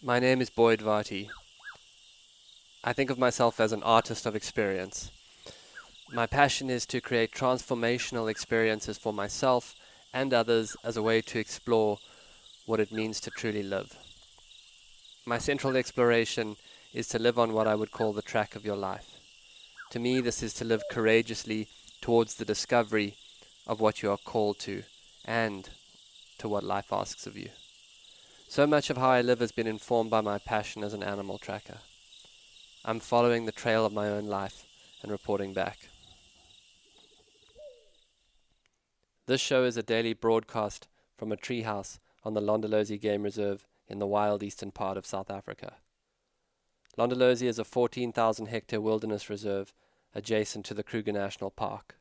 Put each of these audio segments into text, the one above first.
My name is Boyd Varty. I think of myself as an artist of experience. My passion is to create transformational experiences for myself and others as a way to explore what it means to truly live. My central exploration is to live on what I would call the track of your life. To me, this is to live courageously towards the discovery of what you are called to and to what life asks of you. So much of how I live has been informed by my passion as an animal tracker. I'm following the trail of my own life and reporting back. This show is a daily broadcast from a treehouse on the Londolozi Game Reserve in the wild eastern part of South Africa. Londolozi is a 14,000 hectare wilderness reserve adjacent to the Kruger National Park.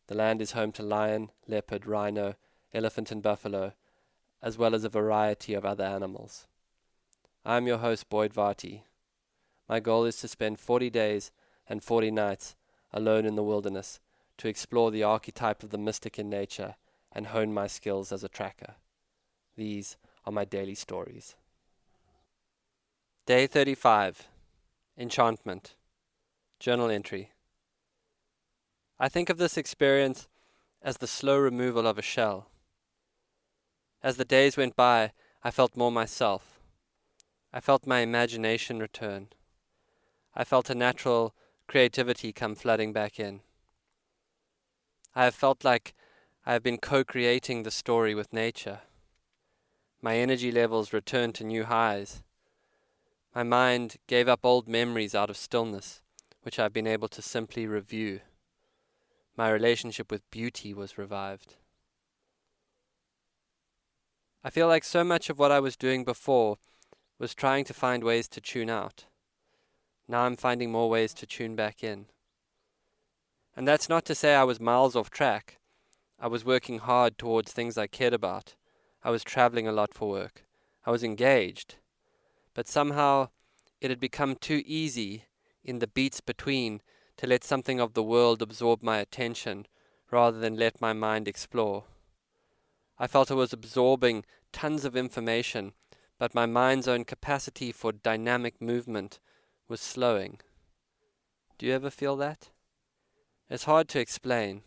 The land is home to lion, leopard, rhino, elephant and buffalo, as well as a variety of other animals. I am your host, Boyd Varty. My goal is to spend 40 days and 40 nights alone in the wilderness to explore the archetype of the mystic in nature and hone my skills as a tracker. These are my daily stories. Day 35. Enchantment. Journal entry. I think of this experience as the slow removal of a shell. As the days went by, I felt more myself. I felt my imagination return. I felt a natural creativity come flooding back in. I have felt like I have been co-creating the story with nature. My energy levels returned to new highs. My mind gave up old memories out of stillness, which I've been able to simply review. My relationship with beauty was revived. I feel like so much of what I was doing before was trying to find ways to tune out. Now I'm finding more ways to tune back in. And that's not to say I was miles off track. I was working hard towards things I cared about. I was traveling a lot for work. I was engaged. But somehow it had become too easy in the beats between to let something of the world absorb my attention rather than let my mind explore. I felt I was absorbing tons of information, but my mind's own capacity for dynamic movement was slowing. Do you ever feel that? It's hard to explain.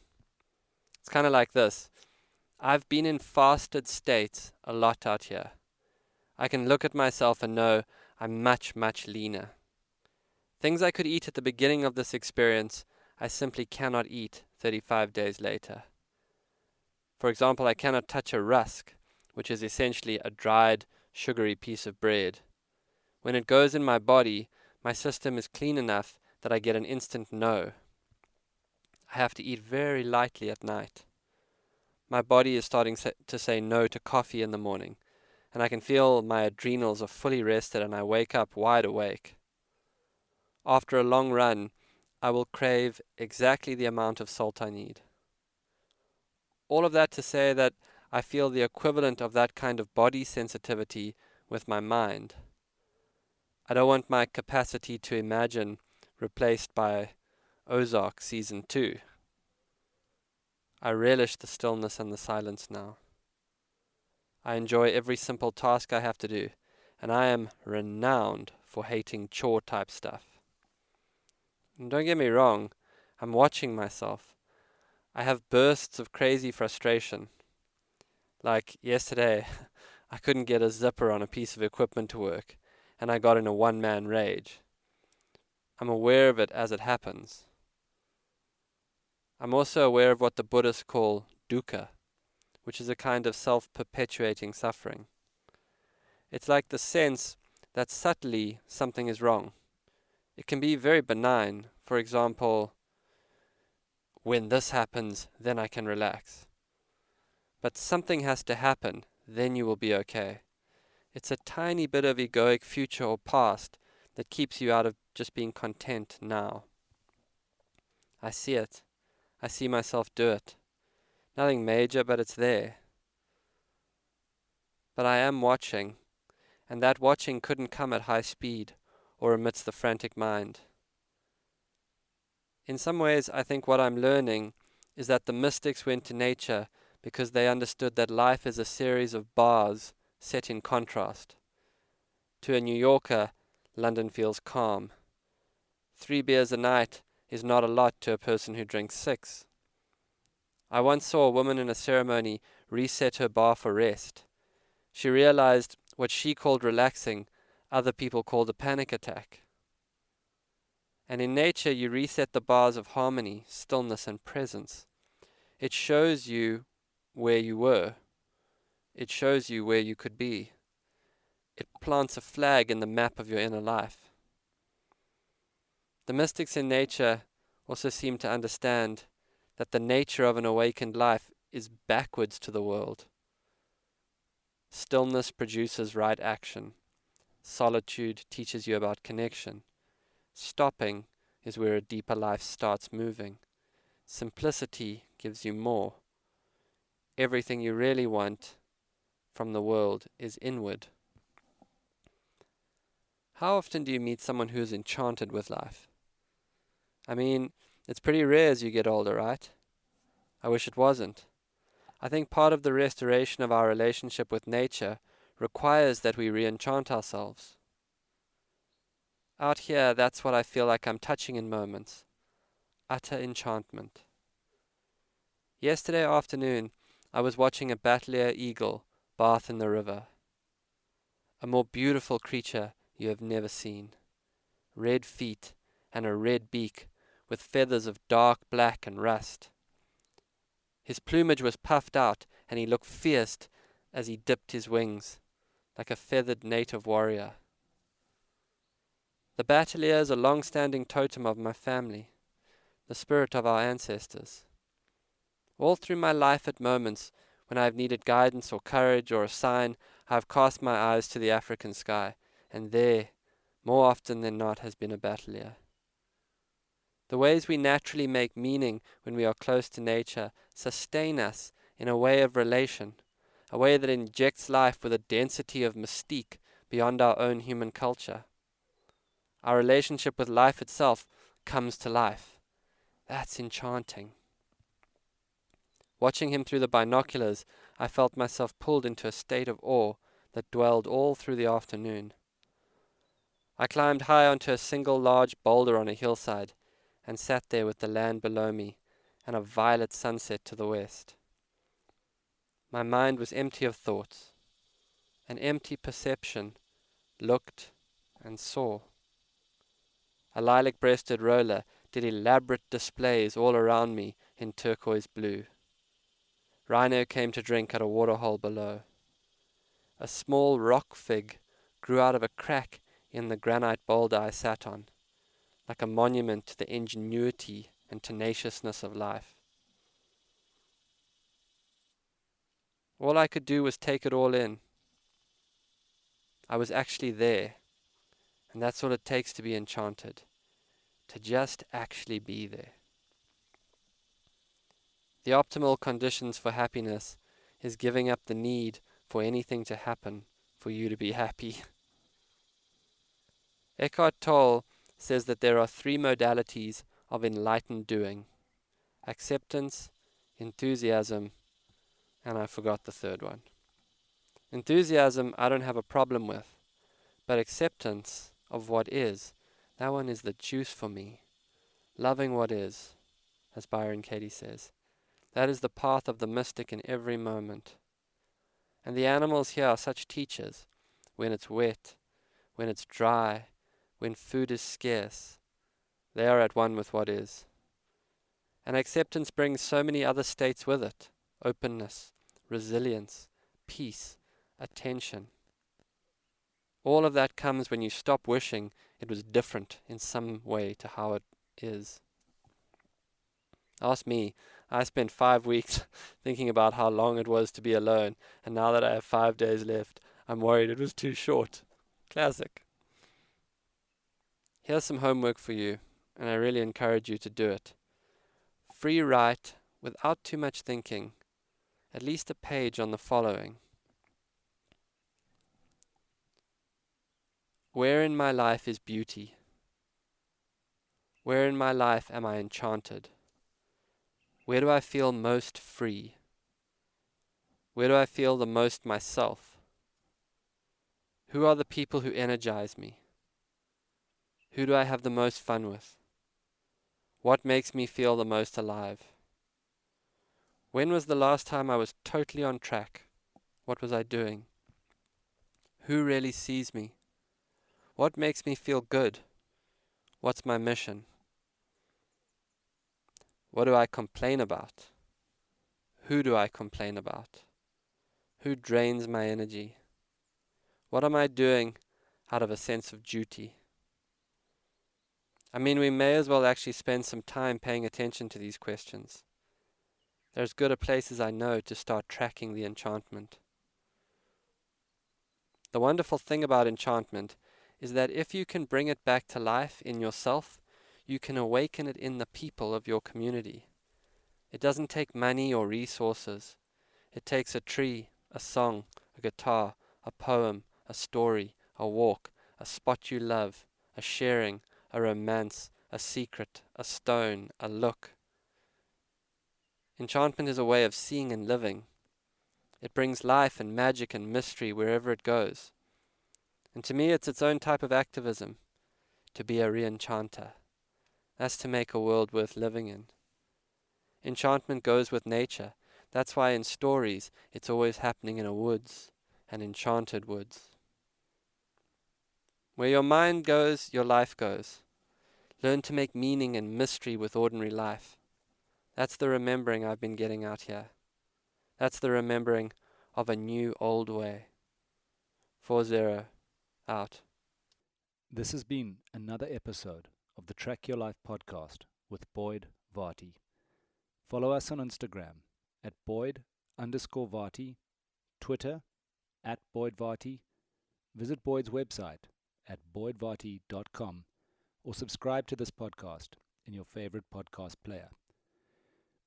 It's kind of like this. I've been in fasted states a lot out here. I can look at myself and know I'm much, much leaner. Things I could eat at the beginning of this experience, I simply cannot eat 35 days later. For example, I cannot touch a rusk, which is essentially a dried, sugary piece of bread. When it goes in my body, my system is clean enough that I get an instant no. I have to eat very lightly at night. My body is starting to say no to coffee in the morning, and I can feel my adrenals are fully rested and I wake up wide awake. After a long run, I will crave exactly the amount of salt I need. All of that to say that I feel the equivalent of that kind of body sensitivity with my mind. I don't want my capacity to imagine replaced by Ozark Season 2. I relish the stillness and the silence now. I enjoy every simple task I have to do, and I am renowned for hating chore type stuff. And don't get me wrong, I'm watching myself. I have bursts of crazy frustration. Like yesterday, I couldn't get a zipper on a piece of equipment to work, and I got in a one-man rage. I'm aware of it as it happens. I'm also aware of what the Buddhists call dukkha, which is a kind of self-perpetuating suffering. It's like the sense that subtly something is wrong. It can be very benign. For example, when this happens, then I can relax. But something has to happen, then you will be okay. It's a tiny bit of egoic future or past that keeps you out of just being content now. I see it. I see myself do it. Nothing major, but it's there. But I am watching, and that watching couldn't come at high speed or amidst the frantic mind. In some ways, I think what I'm learning is that the mystics went to nature because they understood that life is a series of bars set in contrast. To a New Yorker, London feels calm. 3 beers a night is not a lot to a person who drinks 6. I once saw a woman in a ceremony reset her bar for rest. She realized what she called relaxing, other people called a panic attack. And in nature, you reset the bars of harmony, stillness, and presence. It shows you where you were. It shows you where you could be. It plants a flag in the map of your inner life. The mystics in nature also seem to understand that the nature of an awakened life is backwards to the world. Stillness produces right action. Solitude teaches you about connection. Stopping is where a deeper life starts moving. Simplicity gives you more. Everything you really want from the world is inward. How often do you meet someone who is enchanted with life? I mean, it's pretty rare as you get older, right? I wish it wasn't. I think part of the restoration of our relationship with nature requires that we re-enchant ourselves. Out here, that's what I feel like I'm touching in moments. Utter enchantment. Yesterday afternoon, I was watching a battler eagle bath in the river. A more beautiful creature you have never seen. Red feet and a red beak with feathers of dark black and rust. His plumage was puffed out and he looked fierce as he dipped his wings, like a feathered native warrior. The battler is a long-standing totem of my family, the spirit of our ancestors. All through my life at moments when I have needed guidance or courage or a sign, I have cast my eyes to the African sky, and there, more often than not, has been a battler. The ways we naturally make meaning when we are close to nature sustain us in a way of relation, a way that injects life with a density of mystique beyond our own human culture. Our relationship with life itself comes to life. That's enchanting. Watching him through the binoculars, I felt myself pulled into a state of awe that dwelled all through the afternoon. I climbed high onto a single large boulder on a hillside, and sat there with the land below me and a violet sunset to the west. My mind was empty of thoughts. An empty perception looked and saw. A lilac-breasted roller did elaborate displays all around me in turquoise blue. Rhino came to drink at a waterhole below. A small rock fig grew out of a crack in the granite boulder I sat on, like a monument to the ingenuity and tenaciousness of life. All I could do was take it all in. I was actually there, and that's what it takes to be enchanted, to just actually be there. The optimal conditions for happiness is giving up the need for anything to happen for you to be happy. Eckhart Tolle says that there are 3 modalities of enlightened doing: acceptance, enthusiasm, and I forgot the third one. Enthusiasm I don't have a problem with, but acceptance of what is, that one is the juice for me. Loving what is, as Byron Katie says. That is the path of the mystic in every moment. And the animals here are such teachers. When it's wet, when it's dry, when food is scarce, they are at one with what is. And acceptance brings so many other states with it: openness, resilience, peace, attention. All of that comes when you stop wishing it was different in some way to how it is. Ask me. I spent 5 weeks thinking about how long it was to be alone, and now that I have 5 days left, I'm worried it was too short. Classic. Here's some homework for you, and I really encourage you to do it. Free write, without too much thinking, at least a page on the following. Where in my life is beauty? Where in my life am I enchanted? Where do I feel most free? Where do I feel the most myself? Who are the people who energize me? Who do I have the most fun with? What makes me feel the most alive? When was the last time I was totally on track? What was I doing? Who really sees me? What makes me feel good? What's my mission? What do I complain about? Who do I complain about? Who drains my energy? What am I doing out of a sense of duty? I mean, we may as well actually spend some time paying attention to these questions. They're as good a place as I know to start tracking the enchantment. The wonderful thing about enchantment is that if you can bring it back to life in yourself, you can awaken it in the people of your community. It doesn't take money or resources. It takes a tree, a song, a guitar, a poem, a story, a walk, a spot you love, a sharing, a romance, a secret, a stone, a look. Enchantment is a way of seeing and living. It brings life and magic and mystery wherever it goes. And to me, it's its own type of activism, to be a re-enchanter. That's to make a world worth living in. Enchantment goes with nature. That's why in stories, it's always happening in a woods, an enchanted woods. Where your mind goes, your life goes. Learn to make meaning and mystery with ordinary life. That's the remembering I've been getting out here. That's the remembering of a new old way. 4-0, out. This has been another episode of the Track Your Life podcast with Boyd Varty. Follow us on Instagram at Boyd_Varty, Twitter at Boyd Varty. Visit Boyd's website at boydvarty.com or subscribe to this podcast in your favorite podcast player.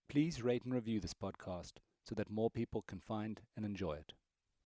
Please rate and review this podcast so that more people can find and enjoy it.